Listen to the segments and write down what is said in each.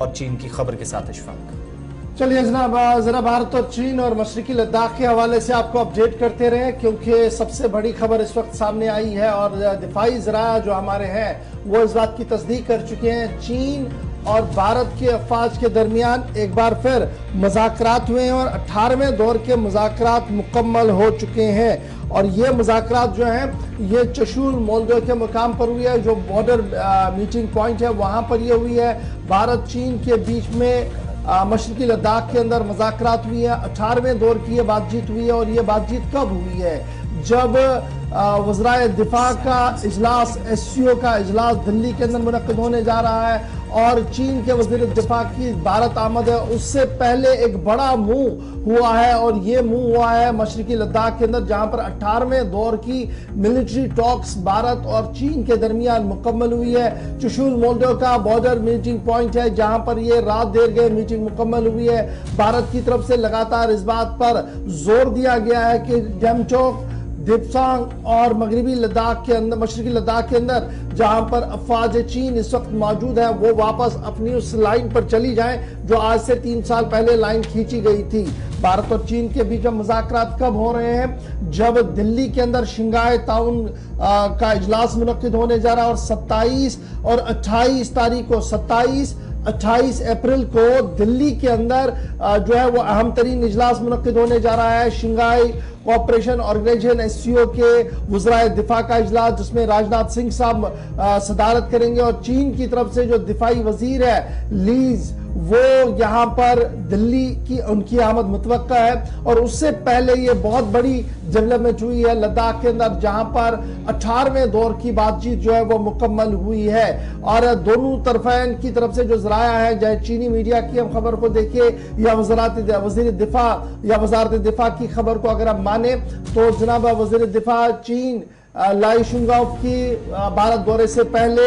और चीन की खबर के साथ इशफाक। चलिए जनाब, जरा भारत और चीन और मशरिकी लद्दाख के हवाले से आपको अपडेट करते रहे, क्योंकि सबसे बड़ी खबर इस वक्त सामने आई है और दिफाई ज़राया जो हमारे हैं वो इस बात की तस्दीक कर चुके हैं। चीन और भारत के अफवाज के दरमियान एक बार फिर मुज़ाकरात हुए हैं और 18वें दौर के मुज़ाकरात मुकम्मल हो चुके हैं। और ये मुज़ाकरात जो हैं ये चशुल मोल्दो के मुकाम पर हुई है, जो बॉर्डर मीटिंग पॉइंट है वहाँ पर ये हुई है। भारत चीन के बीच में मशरकी लद्दाख के अंदर मुज़ाकरात हुई है। 18वें दौर की ये बातचीत हुई है और ये बातचीत कब हुई है? जब वज़राए दिफा का इजलास, SCO का इजलास दिल्ली के अंदर मुनक्किद होने जा रहा है और चीन के वज़ीर दिफा की भारत आमद है, उससे पहले एक बड़ा मूव हुआ है। और ये मूव हुआ है मशरकी लद्दाख के अंदर, जहां पर 18वें दौर की मिलिट्री टॉक्स भारत और चीन के दरमियान मुकम्मल हुई है। चुशुल मोल्डो का बॉर्डर मीटिंग पॉइंट है, जहां पर ये रात देर गए मीटिंग मुकम्मल हुई है। भारत की तरफ से लगातार इस बात पर जोर दिया गया है कि डेमचोक, दिप्सांग और मगरबी लद्दाख के अंदर, मशरकी लद्दाख के अंदर जहां पर अफवाज चीन इस वक्त मौजूद है, वो वापस अपनी उस लाइन पर चली जाएं जो आज से 3 साल पहले लाइन खींची गई थी। भारत और चीन के बीच में मुज़ाकरात कब हो रहे हैं? जब दिल्ली के अंदर शंघाई ताउन का इजलास मुनक्किद होने जा रहा है और 27 और 28 तारीख को, 28 अप्रैल को दिल्ली के अंदर जो है वो अहम तरीन इजलास मुनक्किद होने जा रहा है। शंघाई कोऑपरेशन ऑर्गेनाइजेशन SCO के वज़राए दिफा का इजलास, जिसमें राजनाथ सिंह साहब सदारत करेंगे और चीन की तरफ से जो दिफाई वजीर है लीज, वो यहाँ पर दिल्ली की उनकी आमद मुतवक्का है। और उससे पहले ये बहुत बड़ी डेवलपमेंट हुई है लद्दाख के अंदर, जहां पर 18वें दौर की बातचीत जो है वो मुकम्मल हुई है। और दोनों तरफैन की तरफ से जो जराया है, चाहे चीनी मीडिया की हम खबर को देखें या वज़ीर दिफा या वजारत दिफा की खबर को अगर हम माने, तो जनाब वज़ीर दिफा चीन लाई शुंगाओ की भारत दौरे से पहले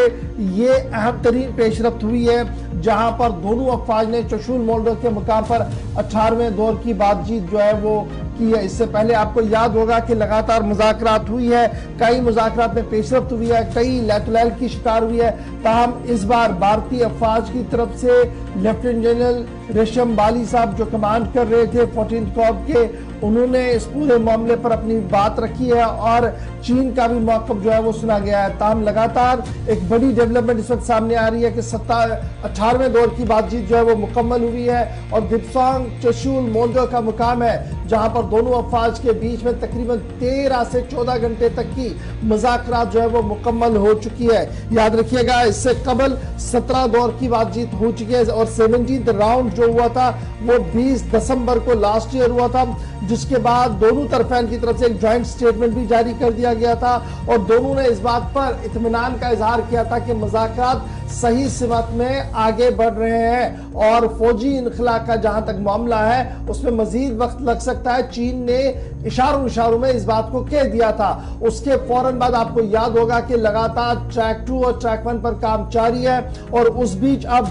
ये अहम तरीन पेशरफ्त हुई है, जहां पर दोनों अफवाज ने चशुल मोल्डो के मुकाम पर 18वें दौर की बातचीत जो है वो की है। इससे पहले आपको याद होगा कि लगातार मुज़ाकरात हुई है, कई मुज़ाकरात में पेशरफ्त हुई है, कई लैतुलैल की शिकार हुई है। ताहम इस बार भारतीय अफवाज की तरफ से लेफ्टिनेंट जनरल रेशम बाली साहब जो कमांड कर रहे थे 14th कॉर्प के, उन्होंने इस पूरे मामले पर अपनी बात रखी है और चीन का भी मौक़िफ़ जो है वो सुना गया है। ताहम लगातार एक बड़ी डेवलपमेंट इस वक्त सामने आ रही है कि 18वें दौर की बातचीत जो है वो मुकम्मल हुई है और दिप्सांग चशुल मोल्डो का मुकाम है, जहां पर दोनों अफवाज के बीच में तकरीबन 13 से 14 घंटे तक की मुज़ाकरात जो है वो मुकम्मल हो चुकी है। याद रखिएगा, इससे कबल 17 दौर की बातचीत हो चुकी है और 17th राउंड जो हुआ था वो 20 दिसंबर को लास्ट ईयर हुआ था, जिसके बाद दोनों तरफैन की तरफ से एक ज्वाइंट स्टेटमेंट भी जारी कर दिया गया था और दोनों ने इस बात पर इत्मीनान का इजहार किया था कि मुज़ाकरात सही सिमत में आगे बढ़ रहे हैं और फौजी इनखला का जहां तक मामला है उसमें मजीद वक्त लग सकता है। चीन ने इशारों में इस बात को कह दिया था। उसके फौरन बाद आपको याद होगा कि लगातार ट्रैक 2 और ट्रैक 1 पर काम जारी है और उस बीच अब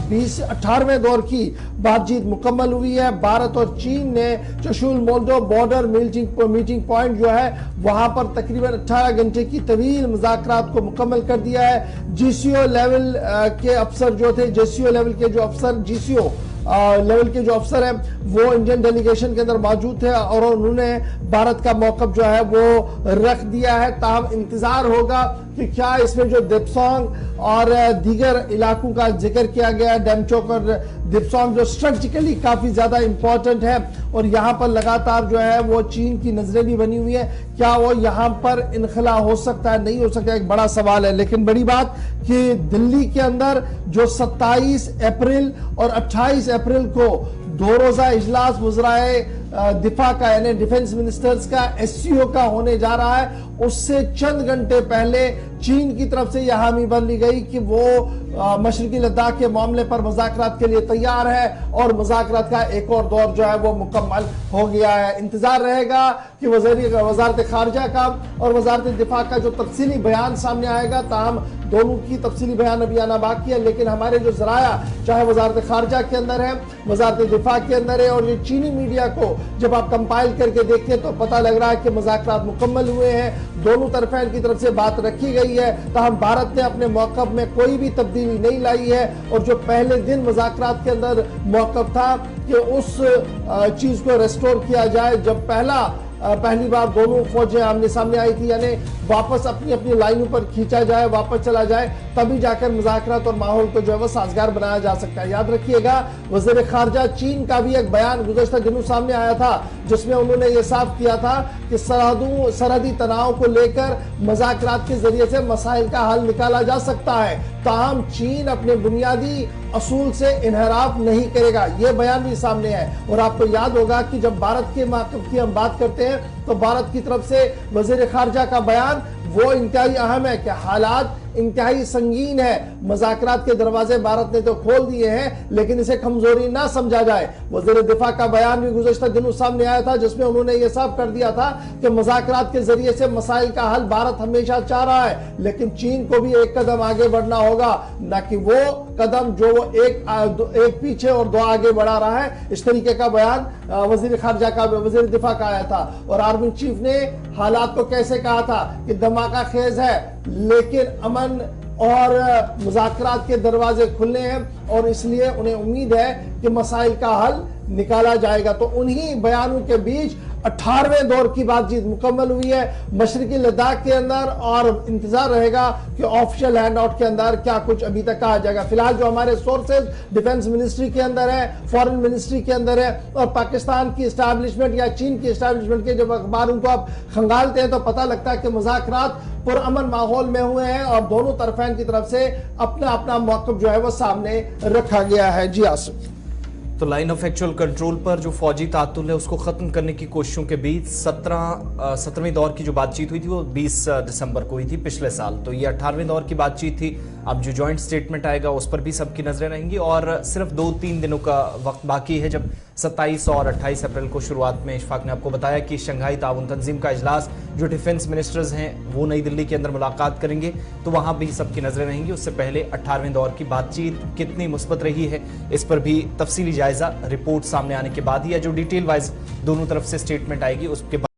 18वें दौर की बातचीत मुकम्मल हुई है। भारत और चीन ने चशुल मोल्डो बॉर्डर मीटिंग पॉइंट जो है वहां पर तकरीबन 18 घंटे की तवील मुज़ाकरात को मुकम्मल कर दिया है। GCO लेवल के अफसर जो थे, GCO लेवल के जो अफसर, GCO लेवल के जो अफसर हैं वो इंडियन डेलीगेशन के अंदर मौजूद थे और उन्होंने भारत का मौक़िफ़ जो है वो रख दिया है। ताहम इंतजार होगा कि क्या इसमें जो दिप्सांग और दीगर इलाकों का जिक्र किया गया, डेमचोक और दिप्सांग जो स्ट्रेटेजिकली काफी ज्यादा इंपॉर्टेंट है और यहाँ पर लगातार जो है वो चीन की नजरें भी बनी हुई है, क्या वो यहाँ पर इनखला हो सकता है, नहीं हो सकता, एक बड़ा सवाल है। लेकिन बड़ी बात कि दिल्ली के अंदर जो 27 अप्रैल और 28 अप्रैल को 2 रोजा इजलास वज़राए दिफा का यानी डिफेंस मिनिस्टर्स का SCO का होने जा रहा है, उससे चंद घंटे पहले चीन की तरफ से यह हामी बन ली गई कि वो मशरकी लद्दाख के मामले पर मुज़ाकरात के लिए तैयार है और मुज़ाकरात का एक और दौर जो है वो मुकम्मल हो गया है। इंतजार रहेगा कि वज़ारत ख़ारिजा का और वज़ारत दिफा का जो तफसीली बयान सामने आएगा। ताहम दोनों की तफसीली बयान अभी आना बाकी है, लेकिन हमारे जो ज़राया चाहे वज़ारत ख़ारिजा के अंदर है, वज़ारत दिफा के अंदर है और ये चीनी मीडिया को जब आप कंपाइल करके देखते हैं तो पता लग रहा है कि मुज़ाकरात मुकम्मल हुए हैं, दोनों तरफैन की तरफ से बात रखी गई है। ताहम भारत ने अपने मौक़िफ़ में कोई भी तब्दीली तब्दीली नहीं लाई है। और जो पहले दिन मुज़ाकरात के अंदर मौक़िफ़ था कि उस चीज़ को रेस्टोर किया जाए, जब पहली बार दोनों फौजें आमने सामने आई थी, यानी वापस अपनी अपनी लाइनों पर खींचा जाए, वापस चला जाए, तभी जाकर मुज़ाकरात और माहौल को जो है वो साजगार बनाया जा सकता है। याद रखिएगा, वज़ीर ख़ारजा चीन का भी एक बयान गुज़श्ता दिनों सामने आया था, जिसमें उन्होंने ये साफ किया था कि सरहदी तनाव को लेकर मुज़ाकरात के जरिए से मसाइल का हल निकाला जा सकता है, ताहम चीन अपने बुनियादी असूल से इनहराफ नहीं करेगा। यह बयान भी सामने है। और आपको याद होगा कि जब भारत के मौक़िफ़ की हम बात करते हैं तो भारत की तरफ से वज़ीर ख़ारजा का बयान वो इंतहाई अहम है कि हालात इंतहाई संगीन है, मुज़ाकरात के दरवाजे भारत ने तो खोल दिए हैं, लेकिन इसे कमजोरी ना समझा जाए। वज़ीर दिफा का बयान भी गुज़श्ता दिनों सामने आया था, जिसमें उन्होंने ये साफ कर दिया था कि मुज़ाकरात के जरिए से मसाइल का हल भारत हमेशा चाह रहा है, लेकिन चीन को भी एक कदम आगे बढ़ना होगा, न कि वो कदम जो वो एक पीछे और दो आगे बढ़ा रहा है। इस तरीके का बयान वज़ीर ख़ारजा का, वज़ीर दिफा का आया था। और आर्मी चीफ ने हालात को कैसे कहा था कि धमाका खेज है, लेकिन अमन और मुज़ाकरात के दरवाजे खुले हैं और इसलिए उन्हें उम्मीद है कि मसाइल का हल निकाला जाएगा। तो उन्हीं बयानों के बीच 18वें दौर की बातचीत मुकम्मल हुई है मशरकी लद्दाख के अंदर, और इंतजार रहेगा कि ऑफिशियल हैंड आउट के अंदर क्या कुछ अभी तक कहा जाएगा। फिलहाल जो हमारे सोर्सेज डिफेंस मिनिस्ट्री के अंदर है, फॉरेन मिनिस्ट्री के अंदर है, और पाकिस्तान की इस्टेब्लिशमेंट या चीन की इस्टेब्लिशमेंट के जब अखबारों को आप खंगालते हैं तो पता लगता है कि मुज़ाकरात पुरअमन माहौल में हुए हैं और दोनों तरफैन की तरफ से अपना अपना मौक़िफ़ जो है वो सामने रखा गया है। जी आसिफ। तो लाइन ऑफ एक्चुअल कंट्रोल पर जो फौजी तातुल है उसको खत्म करने की कोशिशों के बीच 17वें दौर की जो बातचीत हुई थी वो 20 दिसंबर को हुई थी पिछले साल। तो ये 18वें दौर की बातचीत थी। अब जो जॉइंट स्टेटमेंट आएगा उस पर भी सबकी नजरें रहेंगी, और सिर्फ 2-3 दिनों का वक्त बाकी है, जब 27 और 28 अप्रैल को शुरुआत में इशफाक ने आपको बताया कि शंघाई ताउन तंजीम का इजलास जो डिफेंस मिनिस्टर्स हैं वो नई दिल्ली के अंदर मुलाकात करेंगे, तो वहां भी सबकी नजरें रहेंगी। उससे पहले 18वें दौर की बातचीत कितनी मुस्बत रही है, इस पर भी तफसीली जायजा रिपोर्ट सामने आने के बाद ही, या जो डिटेल वाइज दोनों तरफ से स्टेटमेंट आएगी उसके बाद